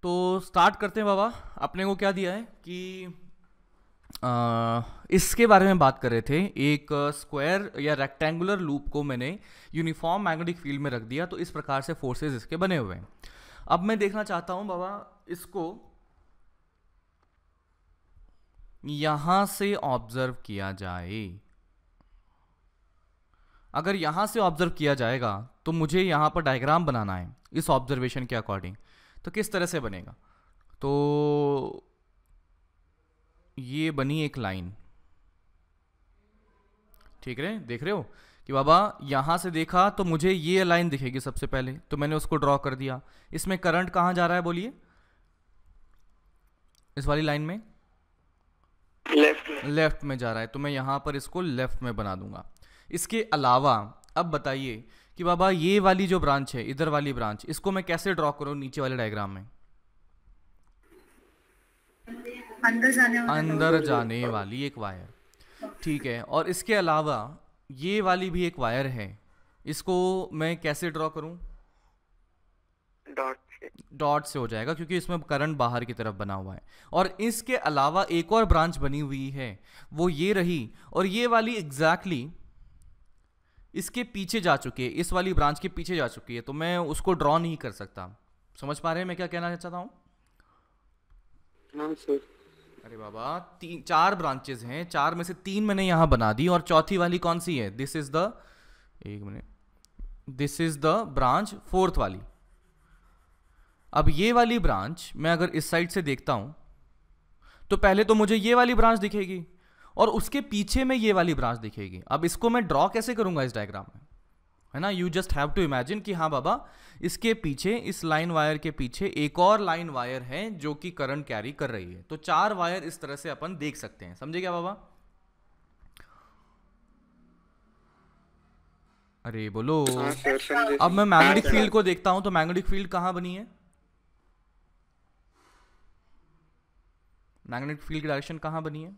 तो स्टार्ट करते हैं बाबा। अपने को क्या दिया है कि इसके बारे में बात कर रहे थे। एक स्क्वायर या रेक्टेंगुलर लूप को मैंने यूनिफॉर्म मैग्नेटिक फील्ड में रख दिया, तो इस प्रकार से फोर्सेस इसके बने हुए हैं। अब मैं देखना चाहता हूं बाबा, इसको यहां से ऑब्जर्व किया जाए। अगर यहां से ऑब्जर्व किया जाएगा तो मुझे यहां पर डायग्राम बनाना है इस ऑब्जर्वेशन के अकॉर्डिंग। तो किस तरह से बनेगा? तो ये बनी एक लाइन, ठीक है, देख रहे हो कि बाबा यहां से देखा तो मुझे ये लाइन दिखेगी सबसे पहले, तो मैंने उसको ड्रॉ कर दिया। इसमें करंट कहां जा रहा है बोलिए? इस वाली लाइन में लेफ्ट में जा रहा है, तो मैं यहां पर इसको लेफ्ट में बना दूंगा। इसके अलावा अब बताइए कि बाबा ये वाली जो ब्रांच है, इधर वाली ब्रांच, इसको मैं कैसे ड्रॉ करूं नीचे वाले डायग्राम में? अंदर जाने वाली एक वायर, ठीक है। और इसके अलावा ये वाली भी एक वायर है, इसको मैं कैसे ड्रॉ करूं? डॉट से हो जाएगा, क्योंकि इसमें करंट बाहर की तरफ बना हुआ है। और इसके अलावा एक और ब्रांच बनी हुई है, वो ये रही, और ये वाली एग्जैक्टली इसके पीछे जा चुकी है, इस वाली ब्रांच के पीछे जा चुकी है, तो मैं उसको ड्रॉ नहीं कर सकता। समझ पा रहे हैं मैं क्या कहना चाहता हूं? हाँ सर। अरे बाबा, चार ब्रांचेस हैं, चार में से तीन मैंने यहां बना दी, और चौथी वाली कौन सी है? दिस इज द, एक minute, this is the branch fourth वाली। अब ये वाली ब्रांच मैं अगर इस साइड से देखता हूं तो पहले तो मुझे ये वाली ब्रांच दिखेगी, और उसके पीछे में ये वाली ब्रांच दिखेगी। अब इसको मैं ड्रॉ कैसे करूंगा इस डायग्राम में, है ना? You just have to imagine कि हाँ बाबा, इसके पीछे, इस लाइन वायर के पीछे एक और लाइन वायर है जो कि करंट कैरी कर रही है। तो चार वायर इस तरह से अपन देख सकते हैं। समझे क्या बाबा? अरे बोलो। हाँ सर, समझे। अब मैं मैग्नेटिक फील्ड को देखता हूं, तो मैग्नेटिक फील्ड कहां बनी है? मैग्नेटिक फील्ड की डायरेक्शन कहां बनी है?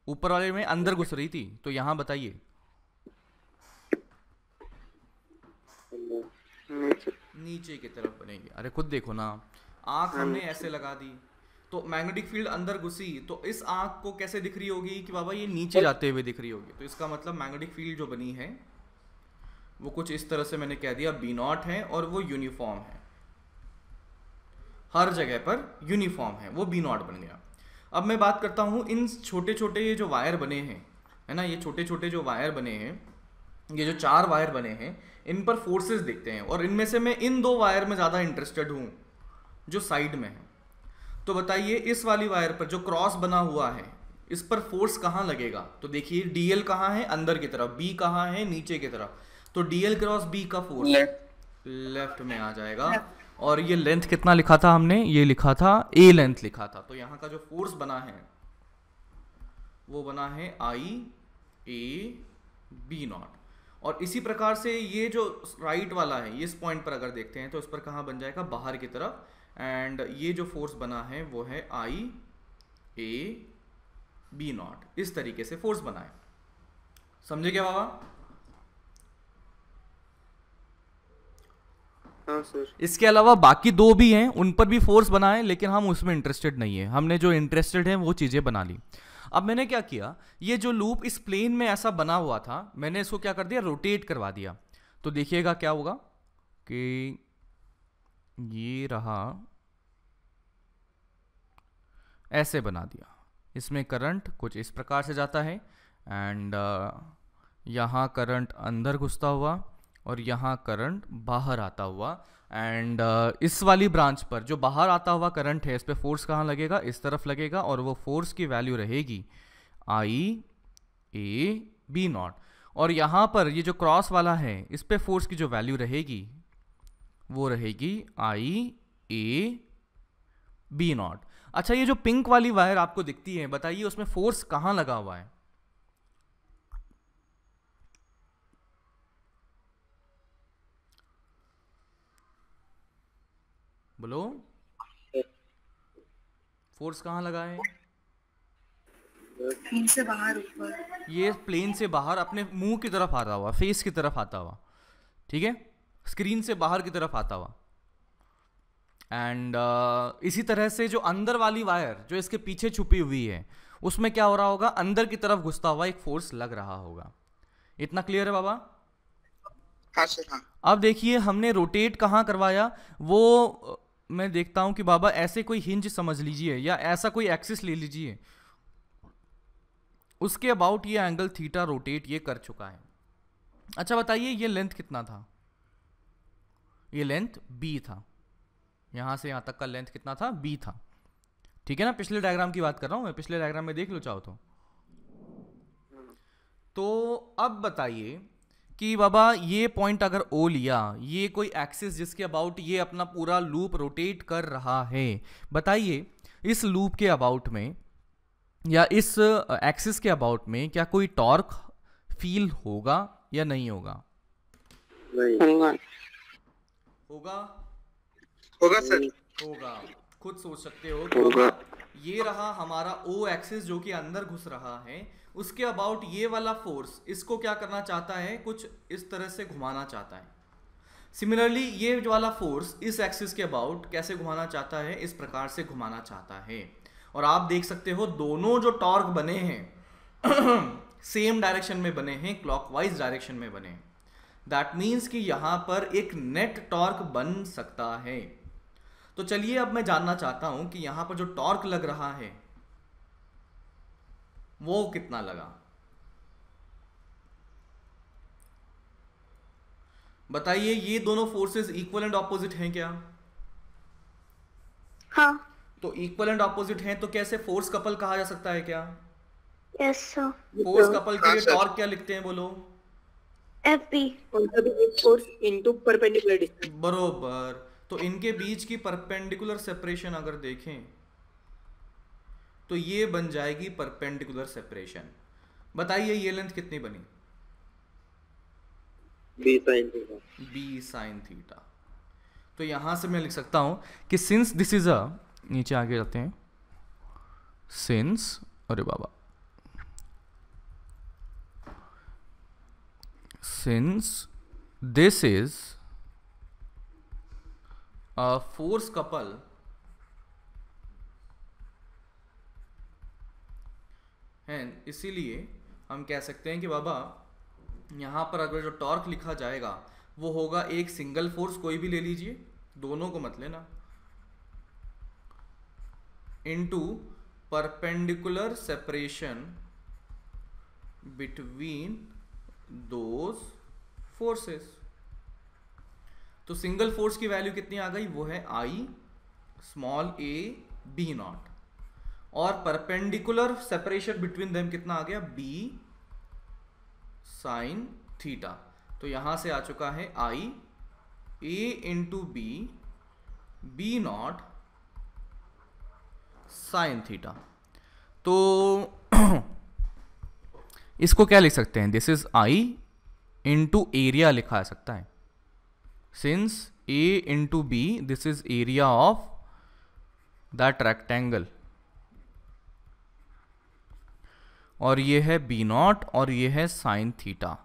ऊपर वाले में अंदर घुस रही थी, तो यहां बताइए। नीचे की तरफ बनेगी। अरे खुद देखो ना, आंख हमने ऐसे लगा दी तो मैग्नेटिक फील्ड अंदर घुसी, तो इस आंख को कैसे दिख रही होगी कि बाबा ये नीचे जाते हुए दिख रही होगी। तो इसका मतलब मैग्नेटिक फील्ड जो बनी है वो कुछ इस तरह से मैंने कह दिया B0 है, और वो यूनिफॉर्म है, हर जगह पर यूनिफॉर्म है, वो B0 बन गया। अब मैं बात करता हूं इन छोटे छोटे ये जो वायर बने हैं, है ना, ये छोटे छोटे जो वायर बने हैं, ये जो चार वायर बने हैं, इन पर फोर्सेस देखते हैं। और इनमें से मैं इन दो वायर में ज़्यादा इंटरेस्टेड हूँ जो साइड में है। तो बताइए इस वाली वायर पर जो क्रॉस बना हुआ है, इस पर फोर्स कहाँ लगेगा? तो देखिए DL कहाँ है? अंदर की तरफ। B कहाँ है? नीचे की तरफ। तो DL क्रॉस B का फोर्स लेफ्ट में आ जाएगा। और ये लेंथ कितना लिखा था हमने? ये लिखा था A लेंथ लिखा था। तो यहाँ का जो फोर्स बना है वो बना है IA/B0। और इसी प्रकार से ये जो राइट वाला है, ये इस पॉइंट पर अगर देखते हैं तो इस पर कहाँ बन जाएगा? बाहर की तरफ। एंड ये जो फोर्स बना है वो है IA/B0। इस तरीके से फोर्स बना है। समझे क्या बाबा? हाँ सर। इसके अलावा बाकी दो भी हैं, उन पर भी फोर्स बना है, लेकिन हम उसमें इंटरेस्टेड नहीं है। हमने जो इंटरेस्टेड है वो चीजें बना ली। अब मैंने क्या किया, ये जो लूप इस प्लेन में ऐसा बना हुआ था, मैंने इसको क्या कर दिया? रोटेट करवा दिया। तो देखिएगा क्या होगा कि ये रहा, ऐसे बना दिया। इसमें करंट कुछ इस प्रकार से जाता है, एंड यहाँ करंट अंदर घुसता हुआ, और यहाँ करंट बाहर आता हुआ। एंड इस वाली ब्रांच पर जो बाहर आता हुआ करंट है, इस पे फोर्स कहाँ लगेगा? इस तरफ लगेगा, और वो फोर्स की वैल्यू रहेगी IA/B0। और यहाँ पर ये जो क्रॉस वाला है, इस पे फोर्स की जो वैल्यू रहेगी वो रहेगी IA/B0। अच्छा, ये जो पिंक वाली वायर आपको दिखती है, बताइए उसमें फोर्स कहाँ लगा हुआ है? बोलो, फोर्स कहाँ लगा है? प्लेन से बाहर ऊपर। ये प्लेन से बाहर अपने मुंह की तरफ आता हुआ, फेस की तरफ आता हुआ, ठीक है, स्क्रीन से बाहर की तरफ आता हुआ। एंड इसी तरह से जो अंदर वाली वायर जो इसके पीछे छुपी हुई है उसमें क्या हो रहा होगा, अंदर की तरफ घुसता हुआ एक फोर्स लग रहा होगा। इतना क्लियर है बाबा? हाँ सर हाँ। अब देखिए हमने रोटेट कहाँ करवाया, वो मैं देखता हूं कि बाबा ऐसे कोई हिंज समझ लीजिए या ऐसा कोई एक्सिस ले लीजिए, उसके अबाउट ये एंगल थीटा रोटेट ये कर चुका है। अच्छा बताइए ये लेंथ कितना था? ये लेंथ b था, यहां से यहां तक का लेंथ कितना था? b था। ठीक है ना, पिछले डायग्राम की बात कर रहा हूं मैं, पिछले डायग्राम में देख लो चाहो तो अब बताइए कि बाबा ये पॉइंट अगर O लिया, ये कोई एक्सिस जिसके अबाउट ये अपना पूरा लूप रोटेट कर रहा है, बताइए इस लूप के अबाउट में या इस एक्सिस के अबाउट में क्या कोई टॉर्क फील होगा या नहीं होगा? होगा होगा? होगा सर। होगा, खुद सोच सकते हो कि बाबा ये रहा हमारा O एक्सिस जो कि अंदर घुस रहा है, उसके अबाउट ये वाला फोर्स इसको क्या करना चाहता है, कुछ इस तरह से घुमाना चाहता है। सिमिलरली ये वाला फोर्स इस एक्सिस के अबाउट कैसे घुमाना चाहता है, इस प्रकार से घुमाना चाहता है। और आप देख सकते हो दोनों जो टॉर्क बने हैं सेम डायरेक्शन में बने हैं, क्लॉकवाइज डायरेक्शन में बने हैं। दैट मीन्स कि यहां पर एक नेट टॉर्क बन सकता है। तो चलिए अब मैं जानना चाहता हूं कि यहां पर जो टॉर्क लग रहा है वो कितना लगा, बताइए। ये दोनों फोर्सेस इक्वल एंड ऑपोजिट हैं क्या? हाँ। तो इक्वल एंड ऑपोजिट हैं तो कैसे फोर्स कपल कहा जा सकता है क्या? Yes sir. फोर्स कपल के लिए टॉर्क क्या लिखते हैं बोलो? FP force into perpendicular distance. बरोबर। तो इनके बीच की परपेंडिकुलर सेपरेशन अगर देखें तो ये बन जाएगी परपेंडिकुलर सेपरेशन। बताइए ये लेंथ कितनी बनी? b sin theta. b sin theta. तो यहां से मैं लिख सकता हूं कि सिंस दिस इज अ, नीचे आगे जाते हैं, सिंस, अरे बाबा, since this is a force couple है, इसीलिए हम कह सकते हैं कि बाबा यहाँ पर अगर जो टॉर्क लिखा जाएगा वो होगा एक सिंगल फोर्स, कोई भी ले लीजिए, दोनों को मत लेना, into perpendicular separation between those forces. तो सिंगल फोर्स की वैल्यू कितनी आ गई? वो है I small a b not, और परपेंडिकुलर सेपरेशन बिटवीन देम कितना आ गया? b sine theta. तो यहां से आ चुका है I a into b not sine theta. तो इसको क्या लिख सकते हैं? This is I into area लिखा जा सकता है, since a into b this is area of that rectangle, और ये है b नॉट और ये है साइन थीटा।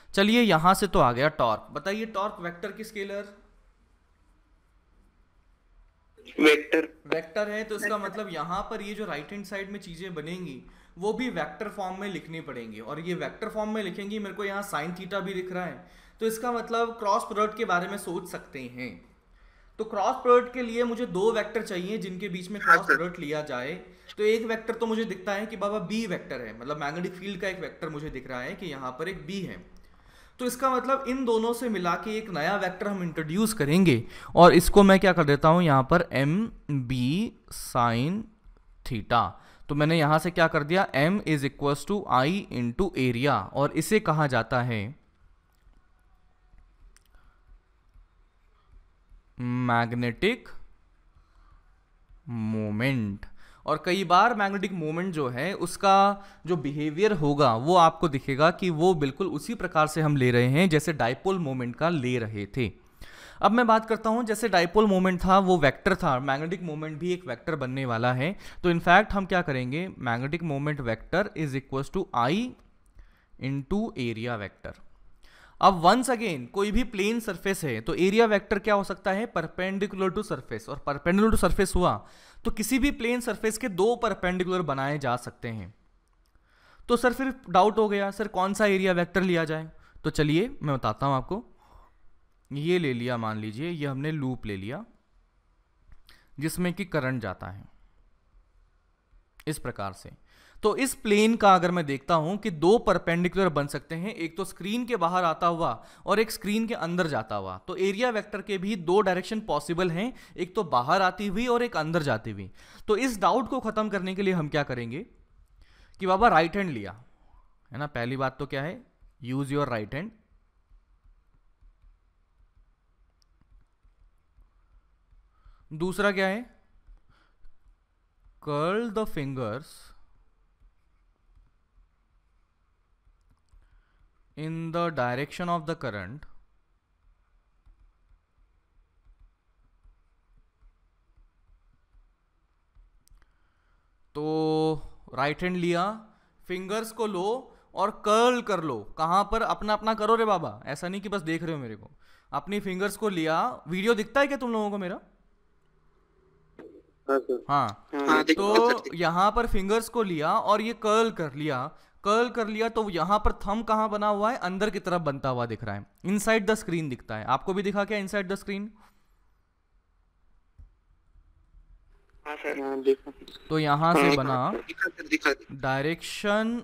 चलिए यहां से तो आ गया टॉर्क। बताइए टॉर्क वेक्टर की स्केलर? वेक्टर। वेक्टर है, तो इसका मतलब यहां पर ये जो राइट हैंड साइड में चीजें बनेंगी वो भी वेक्टर फॉर्म में लिखनी पड़ेंगी, और ये वेक्टर फॉर्म में लिखेंगी। मेरे को यहाँ साइन थीटा भी दिख रहा है, तो इसका मतलब क्रॉस प्रोडक्ट के बारे में सोच सकते हैं। तो क्रॉस प्रोडक्ट के लिए मुझे दो वेक्टर चाहिए जिनके बीच में क्रॉस प्रोडक्ट लिया जाए। तो एक वेक्टर तो मुझे दिखता है कि बाबा बी वेक्टर है, मतलब मैग्नेटिक फील्ड का एक वेक्टर मुझे दिख रहा है कि यहाँ पर एक बी है। तो इसका मतलब इन दोनों से मिला के एक नया वेक्टर हम इंट्रोड्यूस करेंगे, और इसको मैं क्या कर देता हूँ यहाँ पर एम बी साइन थीटा। तो मैंने यहाँ से क्या कर दिया, m is equal to I into area, और इसे कहा जाता है मैग्नेटिक मोमेंट। और कई बार मैग्नेटिक मोमेंट जो है उसका जो बिहेवियर होगा वो आपको दिखेगा कि वो बिल्कुल उसी प्रकार से हम ले रहे हैं जैसे डाइपोल मोमेंट का ले रहे थे। अब मैं बात करता हूं, जैसे डाइपोल मोमेंट था वो वेक्टर था, मैग्नेटिक मोमेंट भी एक वेक्टर बनने वाला है। तो इनफैक्ट हम क्या करेंगे, magnetic moment vector is equal to I into area vector. अब वंस अगेन कोई भी प्लेन सरफेस है तो एरिया वेक्टर क्या हो सकता है, परपेंडिकुलर टू सरफेस, और परपेंडिकुलर टू सरफेस हुआ तो किसी भी प्लेन सरफेस के दो परपेंडिकुलर बनाए जा सकते हैं। तो सर फिर डाउट हो गया, सर कौन सा एरिया वेक्टर लिया जाए? तो चलिए मैं बताता हूं आपको। ये ले लिया, मान लीजिए ये हमने लूप ले लिया जिसमें कि करंट जाता है इस प्रकार से। तो इस प्लेन का अगर मैं देखता हूं कि दो परपेंडिकुलर बन सकते हैं, एक तो स्क्रीन के बाहर आता हुआ और एक स्क्रीन के अंदर जाता हुआ, तो एरिया वेक्टर के भी दो डायरेक्शन पॉसिबल हैं, एक तो बाहर आती हुई और एक अंदर जाती हुई। तो इस डाउट को खत्म करने के लिए हम क्या करेंगे कि बाबा राइट हैंड लिया है ना, पहली बात तो क्या है, यूज योर राइट हैंड। दूसरा क्या है, curl the fingers in the direction of the current तो राइट हैंड लिया, फिंगर्स को लो और कर्ल कर लो। कहां पर? अपना अपना करो रे बाबा, ऐसा नहीं कि बस देख रहे हो मेरे को। अपनी फिंगर्स को लिया, वीडियो दिखता है क्या तुम लोगों को मेरा? हाँ, तो यहां पर फिंगर्स को लिया और ये कर्ल कर लिया, कर्ल कर लिया तो यहां पर थंब कहां बना हुआ है, अंदर की तरफ बनता हुआ दिख रहा है, इनसाइड द स्क्रीन दिखता है। आपको भी दिखा क्या इनसाइड द स्क्रीन? हाँ सर, हाँ देखा। तो यहां से बना direction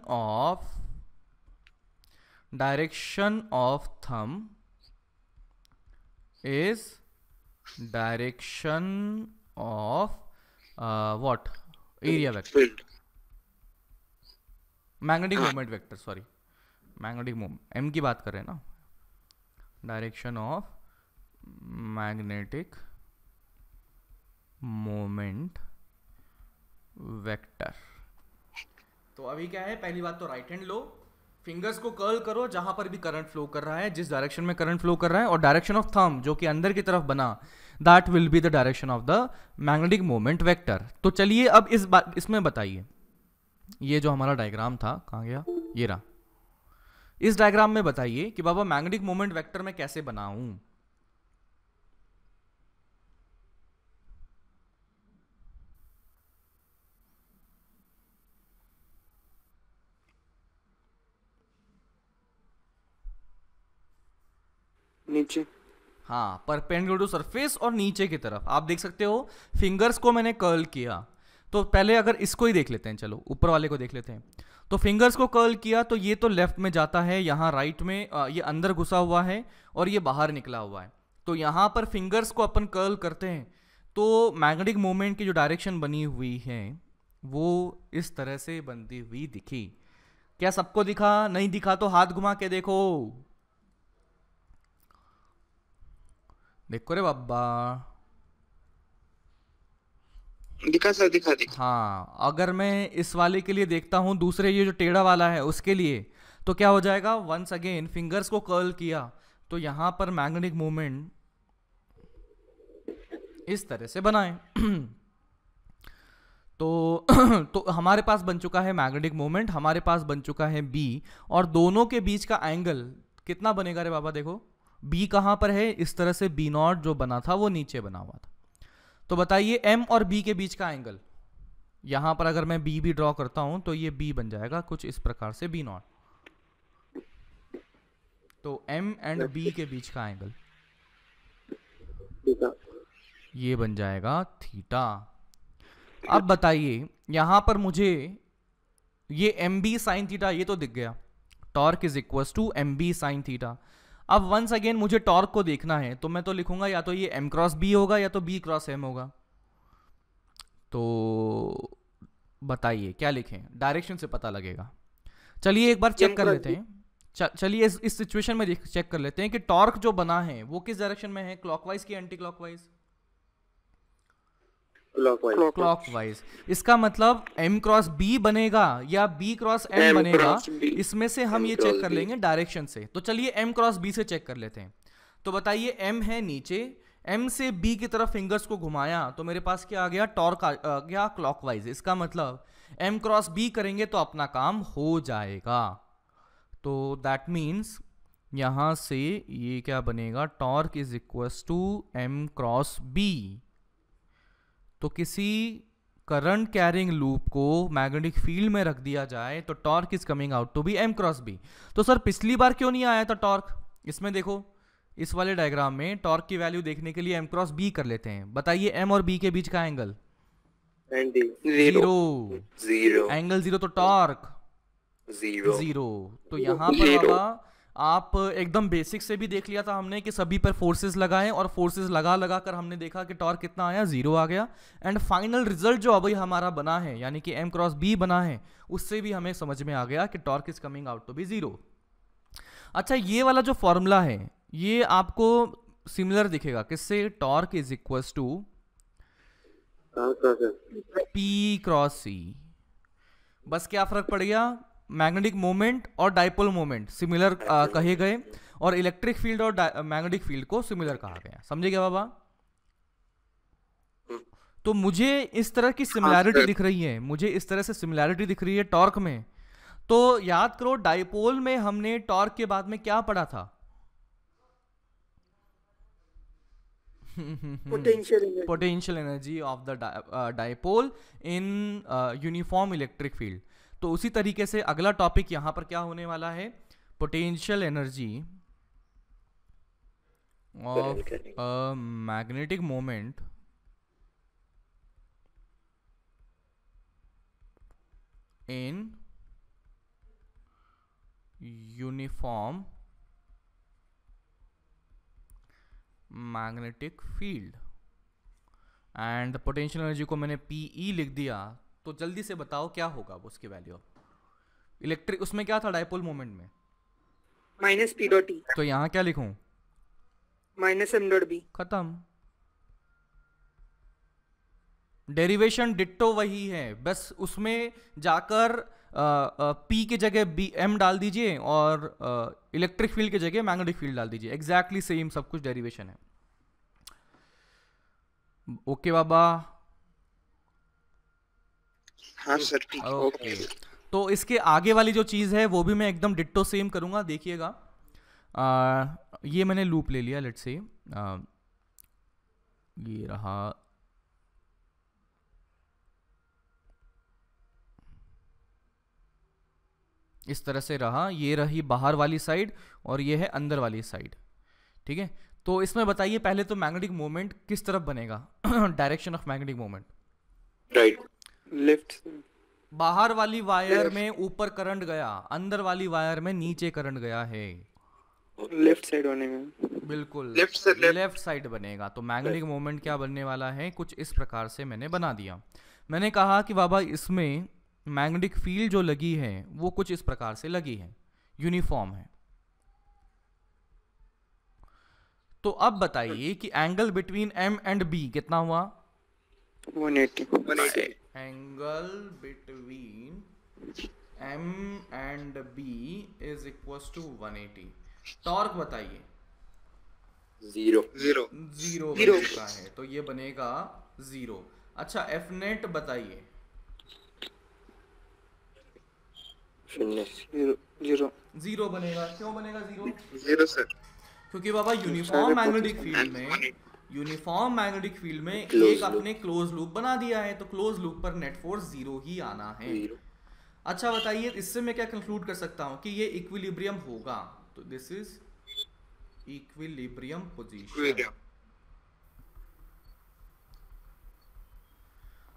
of thumb is direction of what, area vector, magnetic moment vector, sorry magnetic moment, M की बात कर रहे हैं ना, direction of magnetic moment vector. तो अभी क्या है, पहली बात तो राइट हैंड लो, फिंगर्स को कर्ल करो जहां पर भी करंट फ्लो कर रहा है, जिस डायरेक्शन में करंट फ्लो कर रहा है, और डायरेक्शन ऑफ थंब जो कि अंदर की तरफ बना, that will be the direction of the magnetic moment vector. तो चलिए अब इसमें बताइए, ये जो हमारा डायग्राम था कहाँ गया, ये रहा। इस डायग्राम में बताइए कि बाबा मैग्नेटिक मोमेंट वेक्टर मैं कैसे बनाऊं? नीचे, हाँ, परपेंडिकुलर टू सरफेस और नीचे की तरफ। आप देख सकते हो फिंगर्स को मैंने कर्ल किया, तो पहले अगर इसको ही देख लेते हैं, चलो ऊपर वाले को देख लेते हैं। तो फिंगर्स को कर्ल किया तो ये तो लेफ्ट में जाता है, यहाँ राइट में ये अंदर घुसा हुआ है और ये बाहर निकला हुआ है। तो यहाँ पर फिंगर्स को अपन कर्ल करते हैं तो मैग्नेटिक मोमेंट की जो डायरेक्शन बनी हुई है वो इस तरह से बनती हुई दिखी। क्या सबको दिखा? नहीं दिखा तो हाथ घुमा के देखो, देखो रे बाबा, दिखा सर, दिखा। हाँ, अगर मैं इस वाले के लिए देखता हूं, दूसरे ये जो टेढ़ा वाला है उसके लिए, तो क्या हो जाएगा, वंस अगेन फिंगर्स को कर्ल किया तो यहां पर मैग्नेटिक मोमेंट इस तरह से बनाए तो हमारे पास बन चुका है मैग्नेटिक मोमेंट, हमारे पास बन चुका है बी, और दोनों के बीच का एंगल कितना बनेगा रे बाबा? देखो बी कहां पर है, इस तरह से बी नॉट जो बना था वो नीचे बना हुआ था। तो बताइए एम और बी के बीच का एंगल, यहां पर अगर मैं बी भी ड्रॉ करता हूं तो ये बी बन जाएगा कुछ इस प्रकार से, बी नॉट। तो एम एंड बी के बीच का एंगल ये बन जाएगा थीटा। अब बताइए यहां पर मुझे ये एम बी साइन थीटा ये तो दिख गया, torque is equal to M B sine theta. अब वंस अगेन मुझे टॉर्क को देखना है तो मैं तो लिखूंगा या तो ये एम क्रॉस बी होगा या तो बी क्रॉस एम होगा। तो बताइए क्या लिखें, डायरेक्शन से पता लगेगा। चलिए एक बार चेक कर लेते हैं, चलिए इस सिचुएशन में चेक कर लेते हैं कि टॉर्क जो बना है वो किस डायरेक्शन में है, क्लॉकवाइज की एंटी क्लॉकवाइज? क्लॉकवाइज। इसका मतलब एम क्रॉस बी बनेगा या बी क्रॉस एम बनेगा, इसमें से हम ये चेक कर लेंगे डायरेक्शन से। तो चलिए एम क्रॉस बी से चेक कर लेते हैं। तो बताइए एम है नीचे, एम से बी की तरफ फिंगर्स को घुमाया तो मेरे पास क्या आ गया, टॉर्क आ गया क्लॉकवाइज। इसका मतलब एम क्रॉस बी करेंगे तो अपना काम हो जाएगा। तो दैट मीन्स यहाँ से ये क्या बनेगा, torque is equals to M cross B. तो किसी करंट कैरिंग लूप को मैग्नेटिक फील्ड में रख दिया जाए तो torque is coming out to be M cross B. तो सर पिछली बार क्यों नहीं आया था टॉर्क? इसमें देखो, इस वाले डायग्राम में टॉर्क की वैल्यू देखने के लिए एम क्रॉस बी कर लेते हैं। बताइए एम और बी के बीच का एंगल? 90 जीरो। एंगल जीरो तो टॉर्क जीरो। तो यहाँ पर बाबा आप एकदम बेसिक से भी देख लिया था हमने कि सभी पर फोर्सेस लगाएं और फोर्सेस लगा लगा कर हमने देखा कि टॉर्क कितना आया, जीरो आ गया। एंड फाइनल रिजल्ट जो अभी हमारा बना है यानी कि एम क्रॉस बी बना है, उससे भी हमें समझ में आ गया कि torque is coming out to be zero. अच्छा, ये वाला जो फॉर्मूला है ये आपको सिमिलर दिखेगा किससे? Torque is equals to P cross C. बस क्या फर्क पड़ गया? मैग्नेटिक मोमेंट और डाइपोल मोमेंट सिमिलर कहे गए और इलेक्ट्रिक फील्ड और मैग्नेटिक फील्ड को सिमिलर कहा गया। समझे क्या बाबा? तो मुझे इस तरह की सिमिलैरिटी दिख रही है, मुझे इस तरह से सिमिलैरिटी दिख रही है टॉर्क में। तो याद करो डाइपोल में हमने टॉर्क के बाद में क्या पढ़ा था? Potential energy of the dipole in uniform electric field. तो उसी तरीके से अगला टॉपिक यहां पर क्या होने वाला है? Potential energy of a magnetic moment in uniform magnetic field. And potential energy को मैंने PE लिख दिया। तो जल्दी से बताओ क्या होगा उसकी वैल्यू? इलेक्ट्रिक उसमें क्या था डाइपोल मोमेंट में? Minus P dot E. तो यहाँ क्या लिखूं? Minus M dot B. खत्म। डेरिवेशन डिट्टो वही है, बस उसमें जाकर P की जगह बी एम डाल दीजिए और इलेक्ट्रिक फील्ड की जगह मैग्नेटिक फील्ड डाल दीजिए। एग्जैक्टली सेम सब कुछ डेरिवेशन है। ओके बाबा? हाँ सर ठीक है। ओके। तो इसके आगे वाली जो चीज़ है वो भी मैं एकदम डिट्टो सेम करूंगा। देखिएगा, ये मैंने लूप ले लिया, लेट्स से ये रहा, इस तरह से रहा, ये रही बाहर वाली साइड और ये है अंदर वाली साइड। ठीक है, तो इसमें बताइए पहले तो मैग्नेटिक मोमेंट किस तरफ बनेगा? Direction of magnetic moment right, left. बाहर वाली वायर में ऊपर करंट गया, अंदर वाली वायर में नीचे करंट गया है। लेफ्ट साइड होने में बिल्कुल लेफ्ट साइड बनेगा। तो मैग्नेटिक मोमेंट क्या बनने वाला है? कुछ इस प्रकार से मैंने बना दिया। मैंने कहा कि बाबा इसमें मैग्नेटिक फील्ड जो लगी है वो कुछ इस प्रकार से लगी है, यूनिफॉर्म है। तो अब बताइए कि angle between M and B कितना हुआ? 180। Angle between M and B is equals to 180। Torque बताइए? जीरो बन चुका है, तो ये बनेगा 0। अच्छा, F नेट बताइए? जीरो बनेगा। क्यों बनेगा जीरो सर? क्योंकि बाबा यूनिफॉर्म मैग्नेटिक फील्ड में एक अपने क्लोज लूप बना दिया है, तो क्लोज लूप पर नेट फोर्स 0 ही आना है। अच्छा बताइए, इससे मैं क्या कंक्लूड कर सकता हूं कि ये इक्विलिब्रियम होगा। तो दिस इज इक्विलिब्रियम पोजीशन।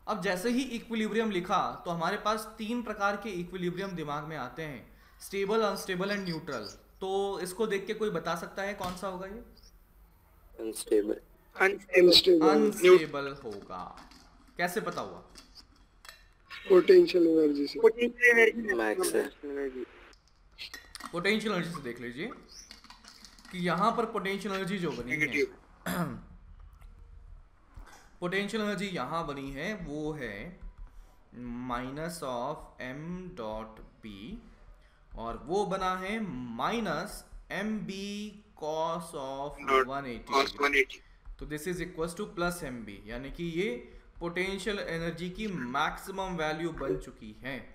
अब जैसे ही इक्विलिब्रियम लिखा तो हमारे पास 3 प्रकार के इक्विलिब्रियम दिमाग में आते हैं, स्टेबल, अनस्टेबल एंड न्यूट्रल। तो इसको देख के कोई बता सकता है कौन सा होगा ये? अनस्टेबल होगा। कैसे पता हुआ? पोटेंशियल एनर्जी से। पोटेंशियल एनर्जी से देख लीजिए कि यहाँ पर पोटेंशियल एनर्जी जो बनी है, पोटेंशियल एनर्जी यहाँ बनी है वो है minus of m dot B, और वो बना है minus M B cos of 180। तो this is equals to plus M B, यानी कि ये पोटेंशियल एनर्जी की मैक्सिमम वैल्यू बन चुकी है।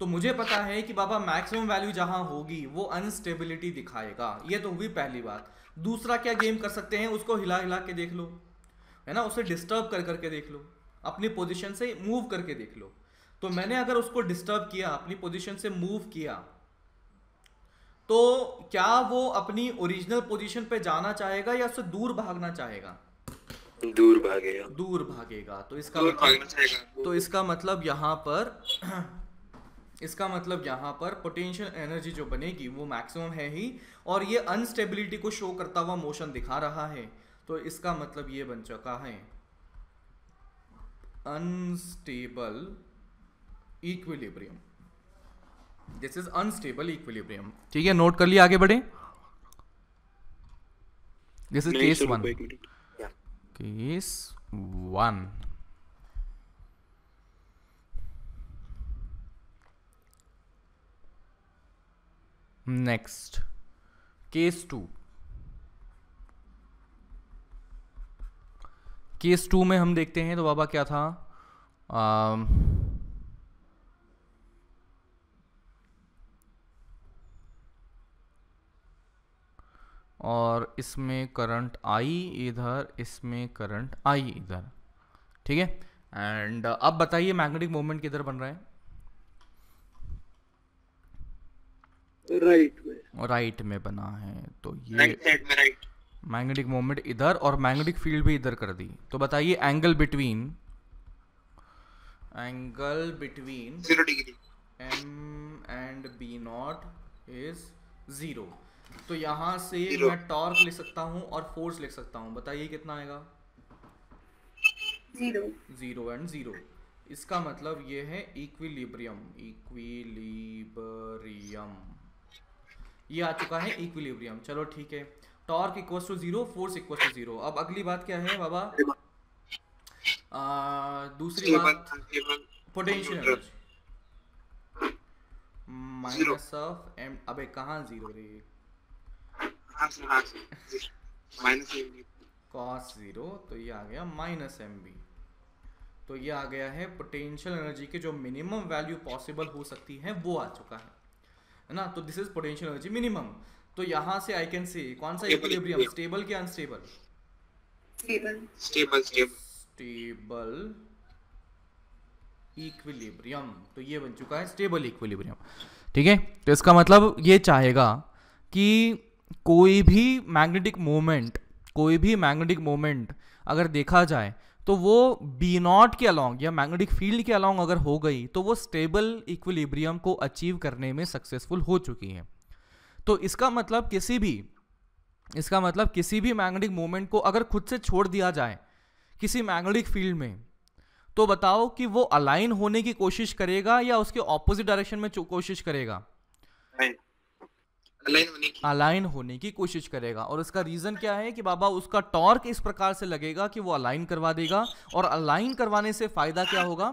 तो मुझे पता है कि बाबा मैक्सिमम वैल्यू जहां होगी वो अनस्टेबिलिटी दिखाएगा। ये तो हुई पहली बात। दूसरा क्या गेम कर सकते हैं, उसको हिला हिला के देख लो, है ना, उसे डिस्टर्ब कर करके देख लो, अपनी पोजीशन से मूव करके देख लो। तो मैंने अगर उसको डिस्टर्ब किया, अपनी पोजीशन से मूव किया, तो क्या वो अपनी ओरिजिनल पोजीशन पे जाना चाहेगा या उससे दूर भागना चाहेगा? दूर भागेगा। दूर भागेगा। तो इसका दूर मतलब, भागना चाहेगा। तो इसका मतलब यहाँ पर इसका मतलब यहाँ पर पोटेंशियल एनर्जी जो बनेगी वो मैक्सिमम है ही, और ये अनस्टेबिलिटी को शो करता हुआ मोशन दिखा रहा है। तो इसका मतलब ये बन चुका है unstable equilibrium. This is unstable equilibrium. ठीक है, नोट कर लिया, आगे बढ़े। This is case 1। Case 1। Next case 2। Case 2 में हम देखते हैं तो बाबा क्या था, और इसमें करंट आई इधर, इसमें करंट आई इधर। ठीक है, एंड अब बताइए मैग्नेटिक मोमेंट किधर बन रहा है? राइट में। राइट में बना है। तो ये राइट साइड में, राइट। मैग्नेटिक मोमेंट इधर और मैग्नेटिक फील्ड भी इधर कर दी। तो बताइए angle between 0 degree M and B not is 0। तो यहाँ से 0। मैं टॉर्क लिख सकता हूँ और फोर्स लिख सकता हूँ। बताइए कितना आएगा? 0 0 एंड 0। इसका मतलब ये है इक्विलिब्रियम। ये आ चुका है इक्विलिब्रियम। चलो ठीक है, torque equals to 0, force equals to 0। अब अगली बात क्या है बाबा? दूसरी बात potential energy minus of M. अबे कहाँ 0 रे? Minus cos 0। तो ये आ गया माइनस एम बी। तो ये आ गया है पोटेंशियल एनर्जी के जो मिनिमम वैल्यू पॉसिबल हो सकती है वो आ चुका है ना। तो this is potential energy minimum. तो यहाँ से आई कैन से कौन सा इक्विलिब्रियम, स्टेबल क्या अनस्टेबल? Stable equilibrium. तो ये बन चुका है स्टेबल इक्विलिब्रियम। ठीक है, तो इसका मतलब ये चाहेगा कि कोई भी मैग्नेटिक मोमेंट अगर देखा जाए तो वो बी नॉट के अलॉन्ग या मैग्नेटिक फील्ड के अलॉन्ग अगर हो गई तो वो स्टेबल इक्विलिब्रियम को अचीव करने में सक्सेसफुल हो चुकी है। तो इसका मतलब किसी भी मैग्नेटिक मोमेंट को अगर खुद से छोड़ दिया जाए किसी मैग्नेटिक फील्ड में, तो बताओ कि वो अलाइन होने की कोशिश करेगा या उसके ऑपोजिट डायरेक्शन में कोशिश करेगा? अलाइन होने की कोशिश करेगा। और उसका रीजन क्या है कि बाबा उसका टॉर्क इस प्रकार से लगेगा कि वो अलाइन करवा देगा, और अलाइन करवाने से फायदा क्या होगा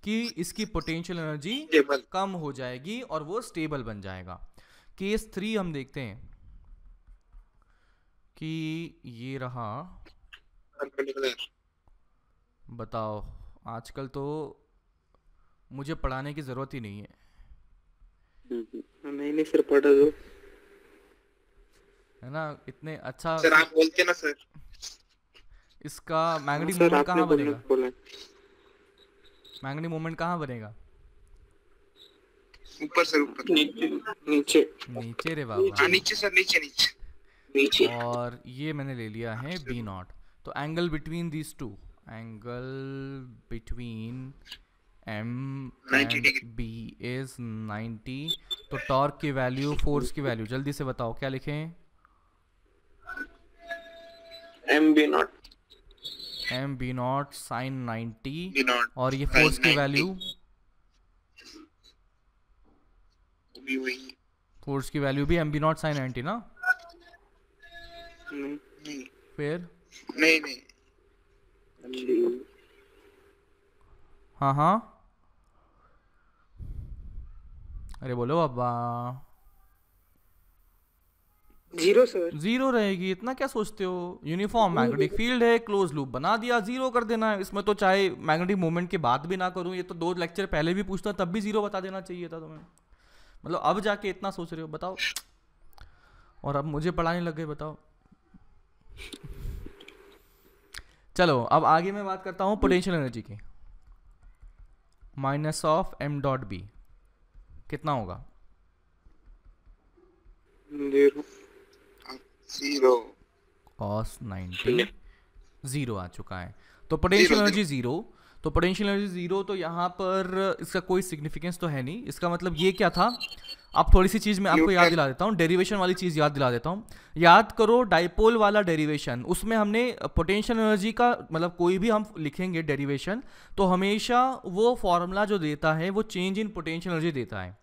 कि इसकी पोटेंशियल एनर्जी कम हो जाएगी और वो स्टेबल बन जाएगा। केस 3 हम देखते हैं कि ये रहा। बताओ, आजकल तो मुझे पढ़ाने की जरूरत ही नहीं है। नहीं सर, पढ़ा दो, है ना, इतने अच्छा सर आप बोलते ना सर। इसका मैग्नेटिक मोमेंट कहाँ बनेगा? मैग्नेटिक मोमेंट कहाँ बनेगा? ऊपर सर, ऊपर। नीचे रे बाबा। नीचे सर, नीचे। और ये मैंने ले लिया है बी नॉट। तो angle between these two, angle between M and B is 90। तो टॉर्क की वैल्यू, फोर्स की वैल्यू जल्दी से बताओ, क्या लिखें? M B nought sine 90। और ये फोर्स की वैल्यू, फोर्स की वैल्यू भी एम बी नॉट साइन 90 ना? नहीं, फिर नहीं। हाँ, अरे बोलो बाबा। Zero sir. जीरो रहेगी, इतना क्या सोचते हो? यूनिफॉर्म मैग्नेटिक फील्ड है, क्लोज लूप बना दिया, जीरो कर देना है। इसमें तो चाहे मैग्नेटिक मोमेंट की बात भी ना करूं, ये तो 2 लेक्चर पहले भी पूछता तब भी जीरो बता देना चाहिए था तुम्हें। मतलब अब जाके इतना सोच रहे हो, बताओ। और अब मुझे पढ़ाने लग गए, बताओ। चलो अब आगे मैं बात करता हूं पोटेंशियल एनर्जी की। Minus of M dot B कितना होगा? जीरो। cos 90 जीरो आ चुका है। तो पोटेंशियल एनर्जी जीरो। तो पोटेंशियल एनर्जी जीरो, तो यहाँ पर इसका कोई सिग्निफिकेंस तो है नहीं। इसका मतलब ये क्या था? अब थोड़ी सी चीज़ मैं आपको याद दिला देता हूँ, डेरिवेशन वाली चीज़ याद दिला देता हूँ। याद करो डाइपोल वाला डेरिवेशन, उसमें हमने पोटेंशियल एनर्जी का मतलब कोई भी हम लिखेंगे डेरिवेशन तो हमेशा वो फॉर्मूला जो देता है वो चेंज इन पोटेंशियल एनर्जी देता है।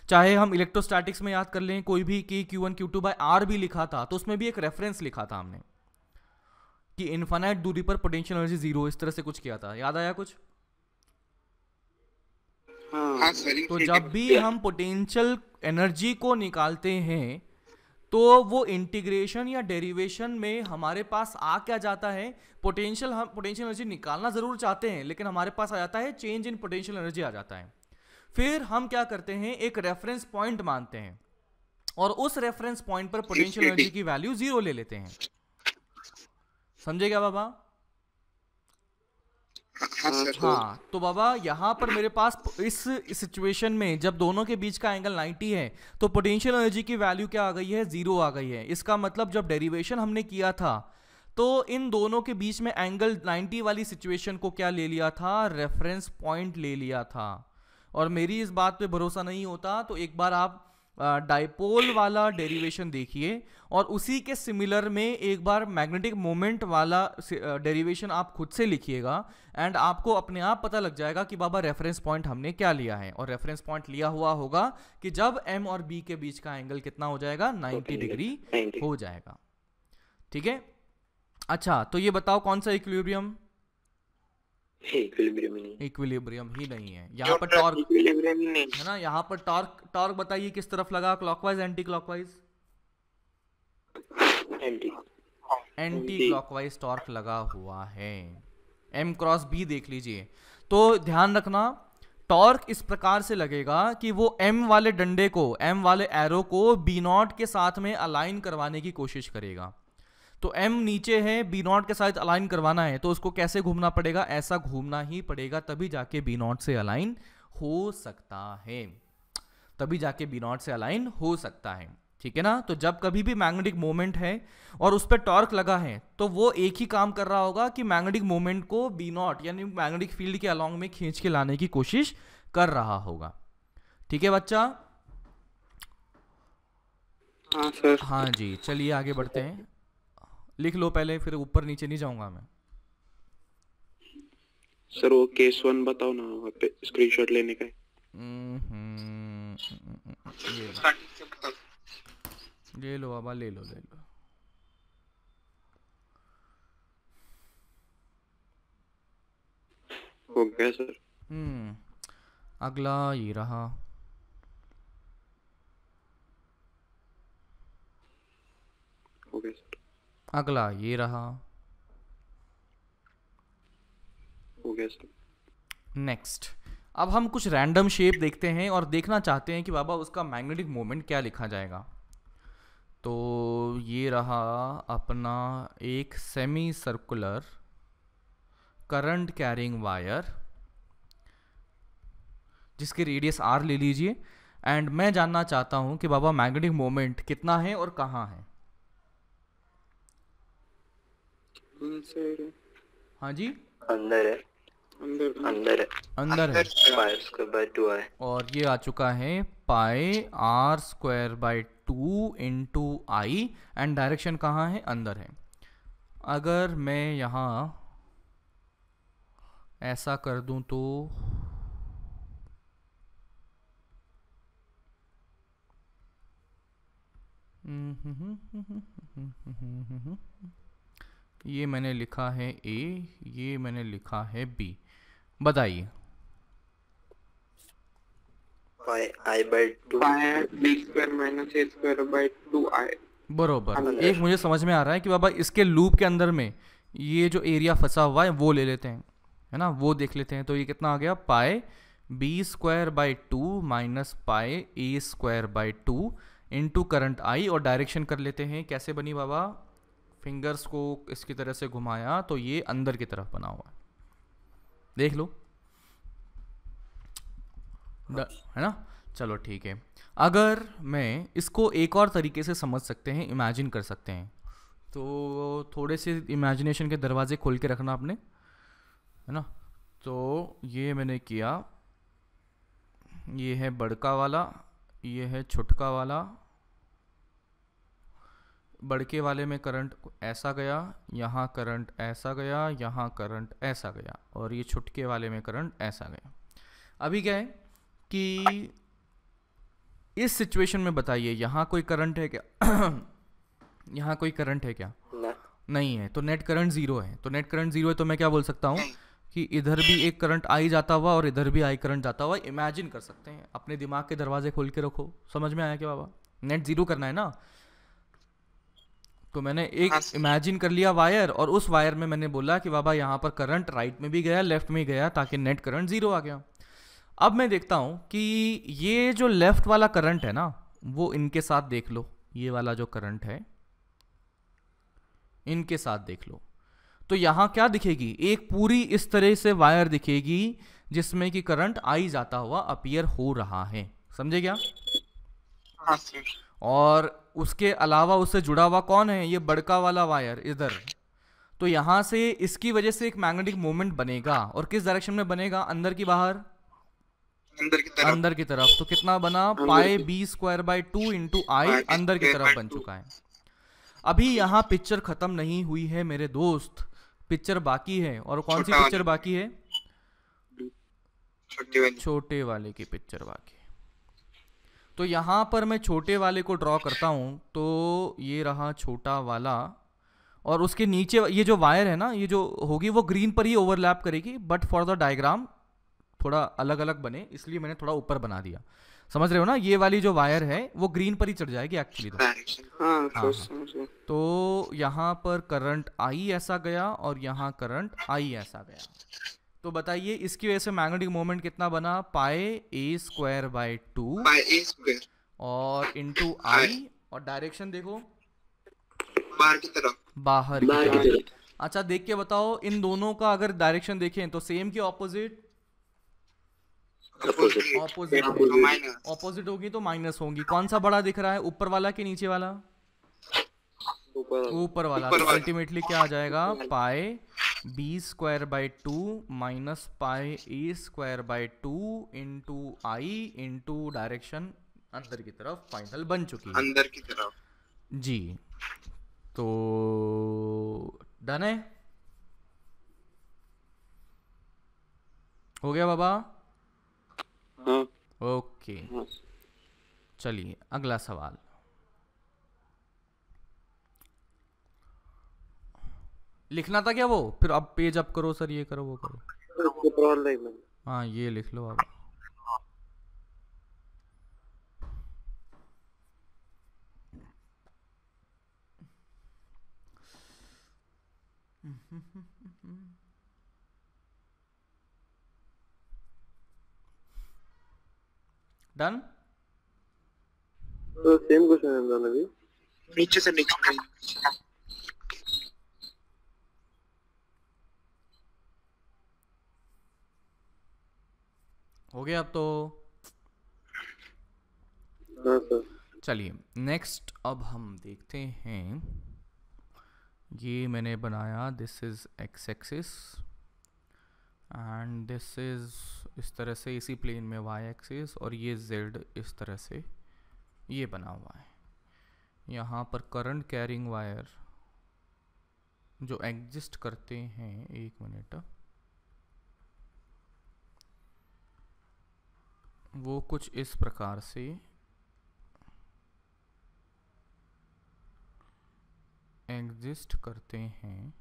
चाहे हम इलेक्ट्रोस्टैटिक्स में याद कर लें कोई भी कि Q1 Q2 बाय R भी लिखा था, तो उसमें भी एक रेफरेंस लिखा था हमने कि इनफाइनाइट दूरी पर पोटेंशियल एनर्जी जीरो, इस तरह से कुछ किया था। याद आया कुछ? हाँ सर। तो जब भी हम पोटेंशियल एनर्जी को निकालते हैं तो वो इंटीग्रेशन या डेरिवेशन में हमारे पास आ क्या जाता है? पोटेंशियल, हम पोटेंशियल एनर्जी निकालना जरूर चाहते हैं लेकिन हमारे पास आ जाता है चेंज इन पोटेंशियल एनर्जी आ जाता है। फिर हम क्या करते हैं, एक रेफरेंस पॉइंट मानते हैं और उस रेफरेंस पॉइंट पर पोटेंशियल एनर्जी की वैल्यू जीरो ले लेते हैं। समझे क्या बाबा? हाँ, तो बाबा यहाँ पर मेरे पास इस सिचुएशन में जब दोनों के बीच का एंगल 90 है तो पोटेंशियल एनर्जी की वैल्यू क्या आ गई है? जीरो आ गई है। इसका मतलब जब डेरिवेशन हमने किया था तो इन दोनों के बीच में एंगल 90 वाली सिचुएशन को क्या ले लिया था? रेफरेंस पॉइंट ले लिया था। और मेरी इस बात पे भरोसा नहीं होता तो एक बार आप डाइपोल वाला डेरिवेशन देखिए और उसी के सिमिलर में एक बार मैग्नेटिक मोमेंट वाला डेरिवेशन आप खुद से लिखिएगा एंड आपको अपने आप पता लग जाएगा कि बाबा रेफरेंस पॉइंट हमने क्या लिया है। और रेफरेंस पॉइंट लिया हुआ होगा कि जब M और B के बीच का एंगल कितना हो जाएगा? 90 डिग्री हो जाएगा। ठीक है, अच्छा तो ये बताओ कौन सा इक्विलिब्रियम? इक्विलिब्रियम ही नहीं है। यहाँ पर टॉर्क है ना, यहाँ पर टॉर्क बताइए किस तरफ लगा? Clockwise anti clockwise? Anti clockwise torque लगा हुआ है। M क्रॉस B देख लीजिए। तो ध्यान रखना टॉर्क इस प्रकार से लगेगा कि वो M वाले डंडे को, M वाले एरो को B0 के साथ में अलाइन करवाने की कोशिश करेगा। तो M नीचे है, B0 के साथ अलाइन करवाना है तो उसको कैसे घूमना पड़ेगा? ऐसा घूमना ही पड़ेगा, तभी जाके B0 से अलाइन हो सकता है, तभी जाके B0 से अलाइन हो सकता है। ठीक है ना? तो जब कभी भी मैग्नेटिक मोमेंट है और उस पर टॉर्क लगा है तो वो एक ही काम कर रहा होगा कि मैग्नेटिक मोमेंट को B0 यानी मैग्नेटिक फील्ड के अलॉन्ग में खींच के लाने की कोशिश कर रहा होगा। ठीक है बच्चा? हाँ सर। हाँ जी, चलिए आगे बढ़ते हैं। लिख लो पहले, फिर ऊपर नीचे नहीं जाऊंगा मैं। सर वो केस 1 बताओ ना, वहाँ पे स्क्रीनशॉट लेने का है। ले लो बाबा, ले लो ले लो। हो गया सर। अगला ये रहा। हो गया सर। अगला ये रहा। हो गया सर। नेक्स्ट, अब हम कुछ रैंडम शेप देखते हैं और देखना चाहते हैं कि बाबा उसका मैग्नेटिक मोमेंट क्या लिखा जाएगा। तो ये रहा अपना एक semi circular current carrying wire जिसकी रेडियस R ले लीजिए एंड मैं जानना चाहता हूं कि बाबा मैग्नेटिक मोमेंट कितना है और कहाँ है। हाँ जी, अंदर है। अंदर है। अंदर है। पाई स्क्वायर बाय 2 है। और ये आ चुका है पाई R square by 2 into I and direction कहाँ है? अंदर है। अगर मैं यहाँ ऐसा कर दूं तो ये मैंने लिखा है A, ये मैंने लिखा है B। बताइए। Pi I by 2 pi B square minus A square by 2 I। बरोबर। एक मुझे समझ में आ रहा है कि बाबा इसके लूप के अंदर में ये जो एरिया फंसा हुआ है वो ले लेते हैं, है ना, वो देख लेते हैं। तो ये कितना आ गया, pi B square by two minus pi A square by two into current I, और डायरेक्शन कर लेते हैं। कैसे बनी बाबा, फिंगर्स को इसकी तरह से घुमाया तो ये अंदर की तरफ बना हुआ है, देख लो, है ना। चलो ठीक है। अगर मैं इसको एक और तरीके से समझ सकते हैं, इमेजिन कर सकते हैं, तो थोड़े से इमेजिनेशन के दरवाजे खोल के रखना आपने, है ना। तो ये मैंने किया, ये है बड़का वाला, ये है छुटका वाला। बड़के वाले में करंट ऐसा गया, यहाँ करंट ऐसा गया, यहाँ करंट ऐसा गया, और ये छुटके वाले में करंट ऐसा गया। अभी क्या है कि इस सिचुएशन में बताइए यहाँ कोई करंट है क्या? यहाँ कोई करंट है क्या? नहीं है। तो नेट करंट जीरो है। तो नेट करंट जीरो है तो मैं क्या बोल सकता हूँ कि इधर भी एक करंट आई जाता हुआ और इधर भी आई करंट जाता हुआ इमेजिन कर सकते हैं। अपने दिमाग के दरवाजे खोल के रखो। समझ में आया क्या बाबा? नेट जीरो करना है ना, तो मैंने एक इमेजिन कर लिया वायर, और उस वायर में मैंने बोला कि बाबा यहाँ पर करंट राइट में भी गया, लेफ्ट में गया, ताकि नेट करंट जीरो आ गया। अब मैं देखता हूँ कि ये जो लेफ्ट वाला करंट है ना, वो इनके साथ देख लो, ये वाला जो करंट है इनके साथ देख लो, तो यहाँ क्या दिखेगी, एक पूरी इस तरह से वायर दिखेगी जिसमें कि करंट आई जाता हुआ अपीयर हो रहा है। समझे क्या? और उसके अलावा उससे जुड़ा हुआ कौन है, ये बड़का वाला वायर इधर। तो यहां से इसकी वजह से एक मैग्नेटिक मोमेंट बनेगा, और किस डायरेक्शन में बनेगा, अंदर की बाहर, अंदर की तरफ। तो कितना बना, pi B square by two into I अंदर की तरफ बन चुका है। अभी यहाँ पिक्चर खत्म नहीं हुई है मेरे दोस्त, पिक्चर बाकी है। और कौन सी पिक्चर बाकी है? छोटे वाले की पिक्चर बाकी है। तो यहाँ पर मैं छोटे वाले को ड्रॉ करता हूँ, तो ये रहा छोटा वाला, और उसके नीचे ये जो वायर है ना, ये जो होगी वो ग्रीन पर ही ओवरलैप करेगी, बट फॉर द डायग्राम थोड़ा अलग अलग बने इसलिए मैंने थोड़ा ऊपर बना दिया। समझ रहे हो ना? ये वाली जो वायर है वो ग्रीन पर ही चढ़ जाएगी एक्चुअली। हाँ। तो यहाँ पर करंट आई ऐसा गया और यहाँ करंट आई ऐसा गया। तो बताइए इसकी वजह से मैग्नेटिक मोमेंट कितना बना, पाई ए स्क्वायर बाई टू और इंटू आई, और डायरेक्शन देखो बाहर की तरफ, बाहर की तरफ। अच्छा देख के बताओ, इन दोनों का अगर डायरेक्शन देखें तो सेम की ऑपोजिट, ऑपोजिट होगी तो माइनस होगी। कौन सा बड़ा दिख रहा है, ऊपर वाला कि नीचे वाला? ऊपर वाला। तो अल्टीमेटली क्या आ जाएगा, pi B square by two minus pi A square by two into I into direction अंदर की तरफ फाइनल बन चुकी है, अंदर की तरफ जी। तो डन है, हो गया बाबा? हाँ। ओके चलिए अगला सवाल। लिखना था क्या वो? फिर अब पेज अप करो सर, ये करो वो करो। हाँ ये लिख लो अब। डन? तो सेम क्वेश्चन है अभी, नीचे से नीचे हो गया अब तो। हाँ सर। चलिए नेक्स्ट अब हम देखते हैं, ये मैंने बनाया, this is x axis and this is इस तरह से इसी प्लेन में वाई एक्सिस, और ये जेड इस तरह से ये बना हुआ है। यहाँ पर करंट कैरिंग वायर जो एग्जिस्ट करते हैं, एक मिनट, वो कुछ इस प्रकार से एग्जिस्ट करते हैं।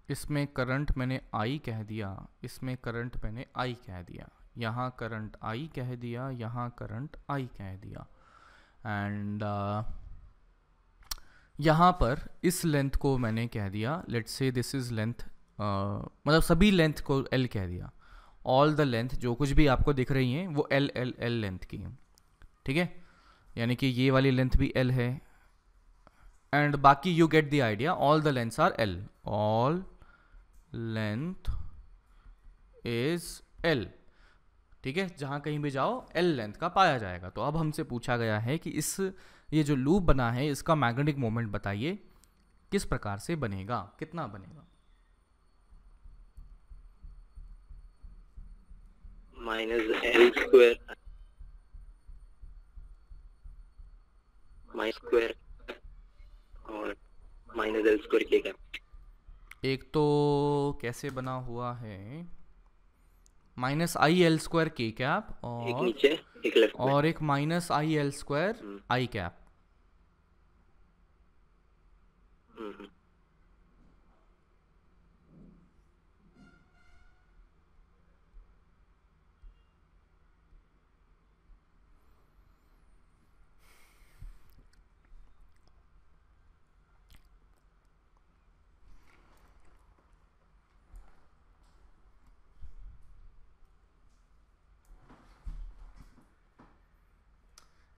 इसमें करंट मैंने I कह दिया, इसमें करंट मैंने I कह दिया, यहाँ करंट I कह दिया, यहाँ करंट I कह दिया, एंड यहाँ पर इस लेंथ को मैंने कह दिया, let's say this is length, मतलब सभी लेंथ को L कह दिया। ऑल द लेंथ जो कुछ भी आपको दिख रही हैं वो L L L लेंथ की हैं, ठीक है, यानी कि ये वाली लेंथ भी L है, एंड बाकी you get the idea, all the lengths are L, all length is L, ठीक है, जहाँ कहीं भी जाओ L लेंथ का पाया जाएगा। तो अब हमसे पूछा गया है कि ये जो लूप बना है इसका मैग्नेटिक मोमेंट बताइए किस प्रकार से बनेगा, कितना बनेगा। -L स्क्वायर -स्क्वायर और -L स्क्वायर के क्या। एक तो कैसे बना हुआ है, -IL स्क्वायर के कैप एक और नीचे एक लेफ्ट में और एक -IL स्क्वायर आई कैप।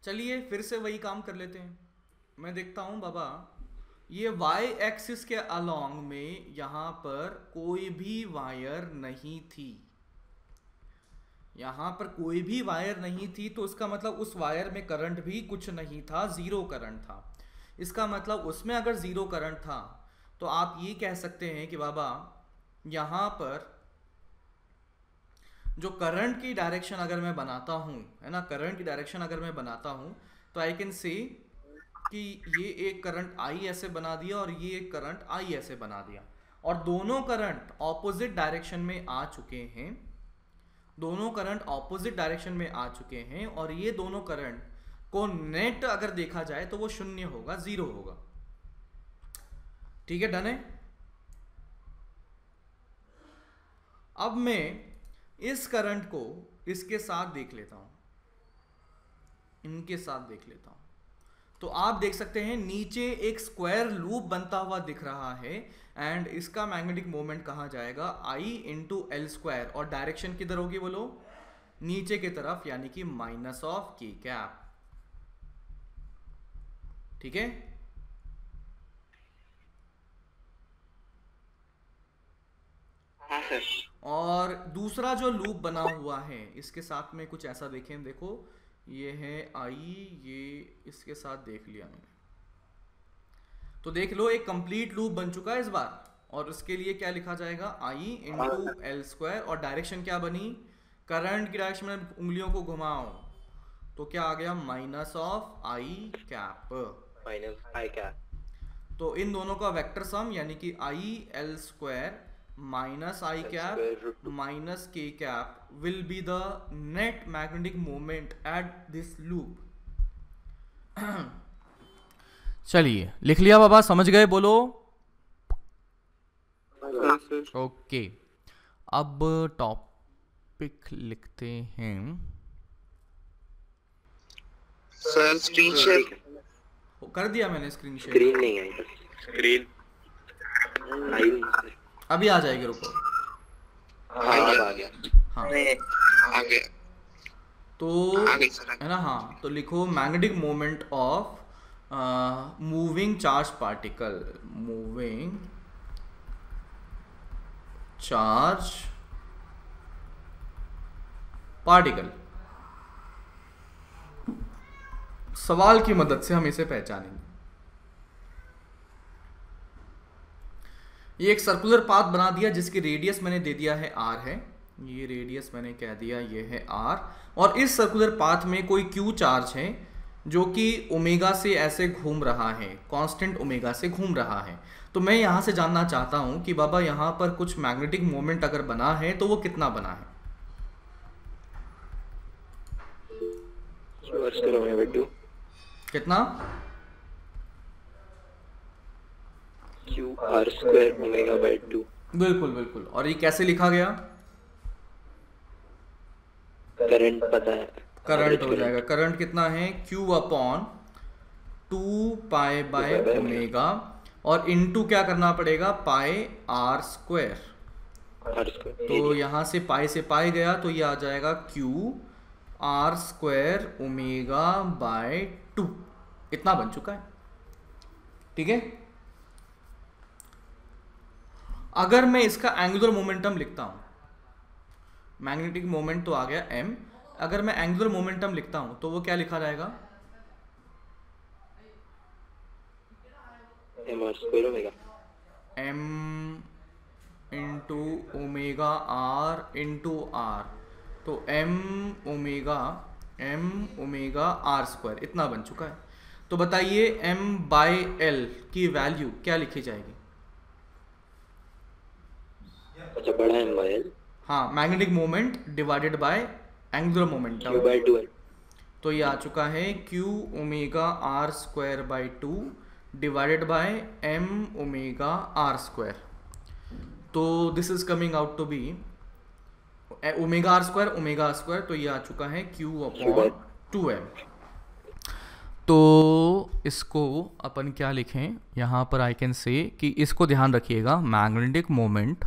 चलिए फिर से वही काम कर लेते हैं। मैं देखता हूँ बाबा, ये y एक्सिस के अलोंग में यहाँ पर कोई भी वायर नहीं थी, यहाँ पर कोई भी वायर नहीं थी, तो इसका मतलब उस वायर में करंट भी कुछ नहीं था, जीरो करंट था। इसका मतलब उसमें अगर जीरो करंट था तो आप ये कह सकते हैं कि बाबा यहाँ पर जो करंट की डायरेक्शन अगर मैं बनाता हूँ, है ना, करंट की डायरेक्शन अगर मैं बनाता हूँ तो आई कैन से कि ये एक करंट I ऐसे बना दिया और ये एक करंट I ऐसे बना दिया, और दोनों करंट ऑपोजिट डायरेक्शन में आ चुके हैं, दोनों करंट ऑपोजिट डायरेक्शन में आ चुके हैं, और ये दोनों करंट को नेट अगर देखा जाए तो वो शून्य होगा, जीरो होगा। ठीक है, डन है। अब मैं इस करंट को इसके साथ देख लेता हूं, इनके साथ देख लेता हूं, तो आप देख सकते हैं नीचे एक स्क्वायर लूप बनता हुआ दिख रहा है, एंड इसका मैग्नेटिक मोमेंट कहा जाएगा I इंटू एल स्क्वायर, और डायरेक्शन किधर होगी बोलो, नीचे की तरफ, यानी कि -k कैप। ठीक है, हाँ सर। और दूसरा जो लूप बना हुआ है इसके साथ में कुछ ऐसा देखें, देखो ये है I, ये इसके साथ देख लिया मैंने, तो देख लो एक कंप्लीट लूप बन चुका है इस बार, और उसके लिए क्या लिखा जाएगा I इंटू एल स्क्वायर, और डायरेक्शन क्या बनी, करंट की डायरेक्शन में उंगलियों को घुमाओ तो क्या आ गया, -I कैप, -I कैप। तो इन दोनों का वेक्टर सम यानी कि IL square -I cap -k cap will be the net magnetic moment at this loop. चलिए लिख लिया बाबा, समझ गए, बोलो ओके। अब टॉपिक लिखते हैं सर स्क्रीन शेयर कर दिया मैंने, स्क्रीन शेयर, स्क्रीन नहीं आई, स्क्रीन आई, अभी आ जाएगी, रुको। हाँ आ गया, हाँ आ गया, तो है ना, हाँ तो लिखो magnetic moment of moving charge particle, moving charge particle. सवाल की मदद से हम इसे पहचानेंगे। ये एक सर्कुलर पाथ बना दिया जिसकी रेडियस मैंने दे दिया है r है, ये रेडियस मैंने कह दिया ये है r, और इस सर्कुलर पाथ में कोई q चार्ज है जो कि ओमेगा से ऐसे घूम रहा है, कांस्टेंट ओमेगा से घूम रहा है। तो मैं यहाँ से जानना चाहता हूँ कि बाबा यहाँ पर कुछ मैग्नेटिक मोमेंट अगर बना है तो वो कितना बना है। कितना, QR² ओमेगा/2, बिल्कुल बिल्कुल। और ये कैसे लिखा गया? करंट पता है, करंट average हो जाएगा। current। करंट कितना है? Q upon 2 pi by omega, और इनटू क्या करना पड़ेगा? पाई आर स्क्वायर। तो यहाँ से पाई गया तो ये आ जाएगा Q R square omega by 2। इतना बन चुका है। ठीक है। अगर मैं इसका एंगुलर मोमेंटम लिखता हूं, मैग्नेटिक मोमेंट तो आ गया m, अगर मैं एंगुलर मोमेंटम लिखता हूं तो वो क्या लिखा जाएगा? m into omega R into R, तो m ओमेगा आर स्क्वायर इतना बन चुका है। तो बताइए m बाई एल की वैल्यू क्या लिखी जाएगी? अच्छा, बड़ा है बाय एल। हाँ, magnetic moment divided by angular momentum. Q by 2L। तो ये आ चुका है Q omega R square by 2 divided by m omega R square. तो this is coming out to be omega R square, तो ये आ चुका है Q अपॉन 2m। तो इसको अपन क्या लिखें यहाँ पर? आई कैन से कि इसको ध्यान रखिएगा, magnetic moment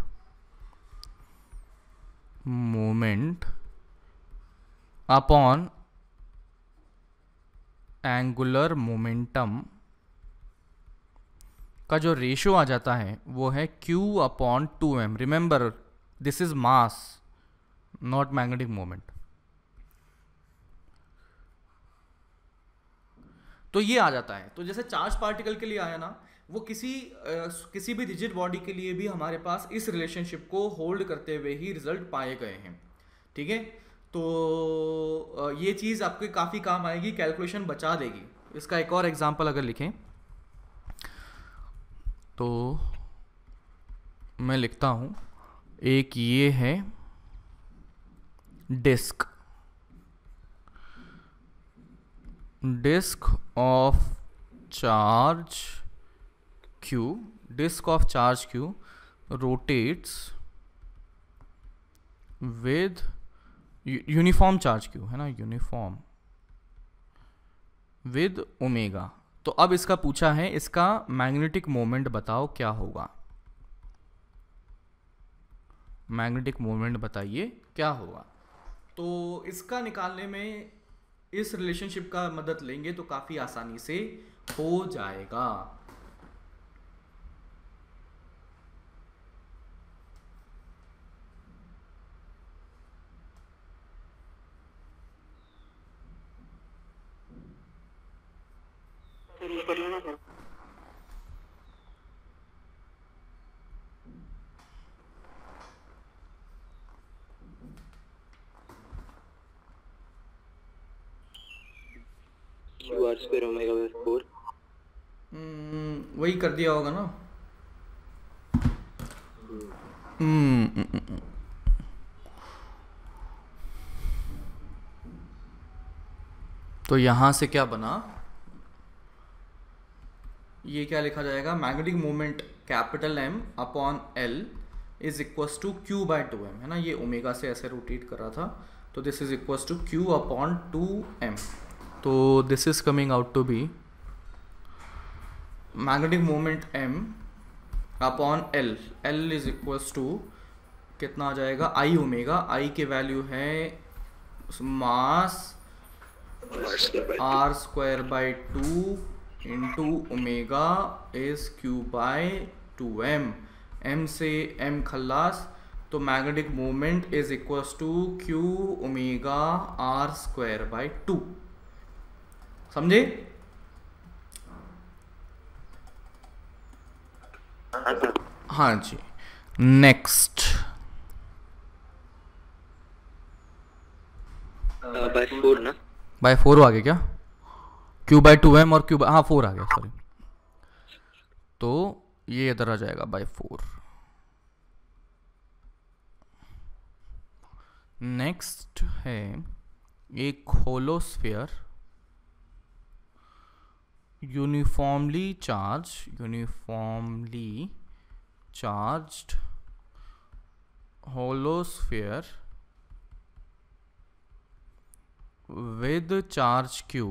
upon angular momentum का जो रेशियो आ जाता है वो है Q upon 2m। Remember, this is mass, not magnetic moment. तो ये आ जाता है। तो जैसे चार्ज पार्टिकल के लिए आया ना, वो किसी भी रिजिड बॉडी के लिए भी हमारे पास इस रिलेशनशिप को होल्ड करते हुए ही रिजल्ट पाए गए हैं। ठीक है। तो ये चीज़ आपके काफ़ी काम आएगी, कैलकुलेशन बचा देगी। इसका एक और एग्जांपल अगर लिखें तो मैं लिखता हूँ, एक ये है disk of charge Q rotates with uniform charge Q है ना, यूनिफॉर्म विद ओमेगा। तो अब इसका पूछा है, इसका मैग्नेटिक मोमेंट बताओ क्या होगा? मैग्नेटिक मोमेंट बताइए क्या होगा? तो इसका निकालने में इस रिलेशनशिप का मदद लेंगे तो काफी आसानी से हो जाएगा। कर लेना sir. Q R square omega by 4। वही कर दिया होगा ना। तो यहां से क्या बना? ये क्या लिखा जाएगा? Magnetic moment capital M upon L is equals to Q by 2m, है ना। ये ओमेगा से ऐसे रोटेट कर रहा था, तो this is equals to Q upon 2m। तो this is coming out to be magnetic moment M upon L is equals to कितना आ जाएगा? I omega. I की वैल्यू है mass R square by 2 into omega is Q by 2m। M से M खल्लास, तो magnetic moment is equals to Q omega R square by 2। समझे? हाँ जी। नेक्स्ट बाय 4 ना, बाय 4 आ गया क्या? Q बाय 2m और Q बाय, हाँ 4 आ गया, सॉरी। तो ये इधर आ जाएगा बाय 4। नेक्स्ट है एक hollow sphere uniformly charged holosphere with charge q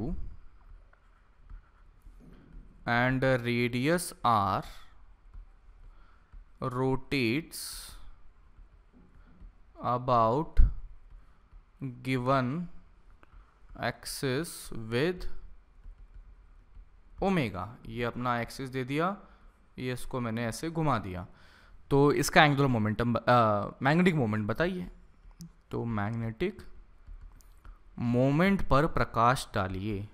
and radius r rotates about given axis with omega. ये अपना एक्सिस दे दिया, ये इसको मैंने ऐसे घुमा दिया, तो इसका एंगुलर मोमेंटम मैग्नेटिक मोमेंट बताइए। तो मैग्नेटिक मोमेंट पर प्रकाश डालिए।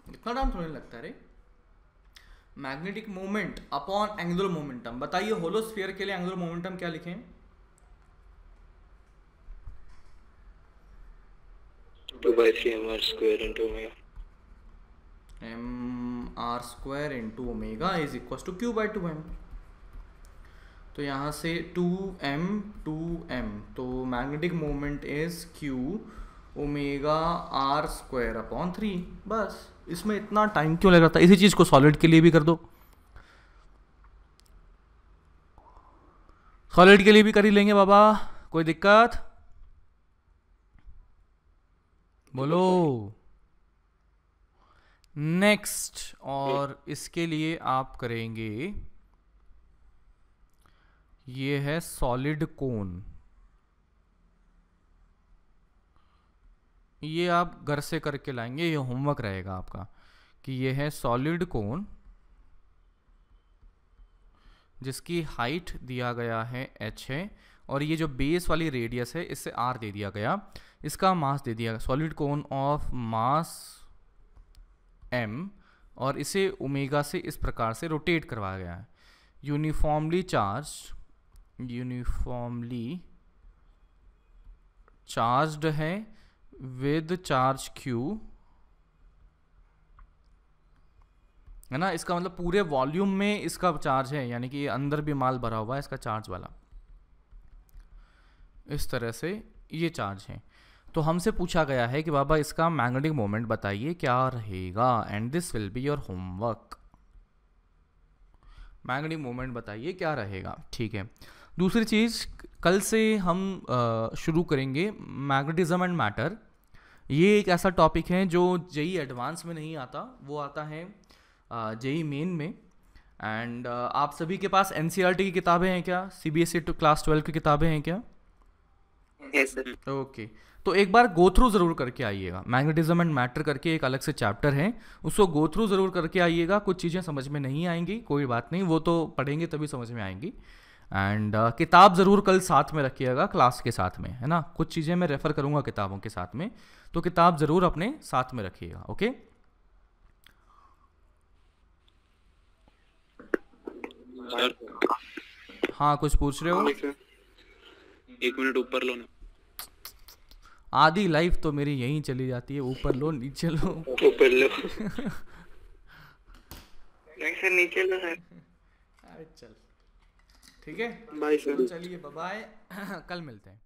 इतना टाइम थोड़ी लगता है रे। Magnetic moment upon angular momentum बताइए। होलोस्फीयर के लिए एंगुलर मोमेंटम क्या लिखें? 2/3 mr square into omega. mr square into omega is equals to q/2m। तो यहाँ से 2m तो magnetic moment is q omega r square upon 3। बस इसमें इतना टाइम क्यों लग रहा था? इसी चीज को सॉलिड के लिए भी कर दो, सॉलिड के लिए भी कर ही लेंगे बाबा, कोई दिक्कत? बोलो। नेक्स्ट, और इसके लिए आप करेंगे, ये है सॉलिड कोन। ये आप घर से करके लाएंगे, ये होमवर्क रहेगा आपका कि ये है सॉलिड कोन जिसकी हाइट दिया गया है h है, और ये जो बेस वाली रेडियस है इससे r दे दिया गया, इसका मास दे दिया गया solid cone of mass m, और इसे ओमेगा से इस प्रकार से रोटेट करवाया गया है। यूनिफॉर्मली चार्ज्ड है विद चार्ज q, है ना। इसका मतलब पूरे वॉल्यूम में इसका चार्ज है, यानी कि अंदर भी माल भरा हुआ है इसका चार्ज वाला, इस तरह से ये चार्ज है। तो हमसे पूछा गया है कि बाबा इसका मैग्नेटिक मोमेंट बताइए क्या रहेगा, and this will be your homework. Magnetic moment बताइए क्या रहेगा, ठीक है। दूसरी चीज़, कल से हम शुरू करेंगे मैग्नेटिज्म एंड मैटर। ये एक ऐसा टॉपिक है जो जेई एडवांस में नहीं आता, वो आता है जेई मेन में। एंड आप सभी के पास एनसीईआरटी की किताबें हैं क्या? सीबीएसई टू क्लास 12 की किताबें हैं क्या? Yes sir. ओके, तो एक बार गो थ्रू ज़रूर करके आइएगा। मैग्नेटिज्म एंड मैटर करके एक अलग से चैप्टर है, उसको गो थ्रू ज़रूर करके आइएगा। कुछ चीज़ें समझ में नहीं आएंगी, कोई बात नहीं, वो तो पढ़ेंगे तभी समझ में आएंगी। एंड किताब ज़रूर कल साथ में रखिएगा क्लास के साथ में, है ना। कुछ चीज़ें मैं रेफ़र करूँगा किताबों के साथ में, तो किताब ज़रूर अपने साथ में रखिएगा। ओके, सर हाँ कुछ पूछ रहे हो? एक मिनट ऊपर लो ना। आधी लाइफ तो मेरी यहीं चली जाती है, ऊपर लो नीचे लो। ऊपर लो। नहीं सर, नीचे लो सर। अरे चल ठीक है, बाय तो सर। चलिए बाय, कल मिलते हैं।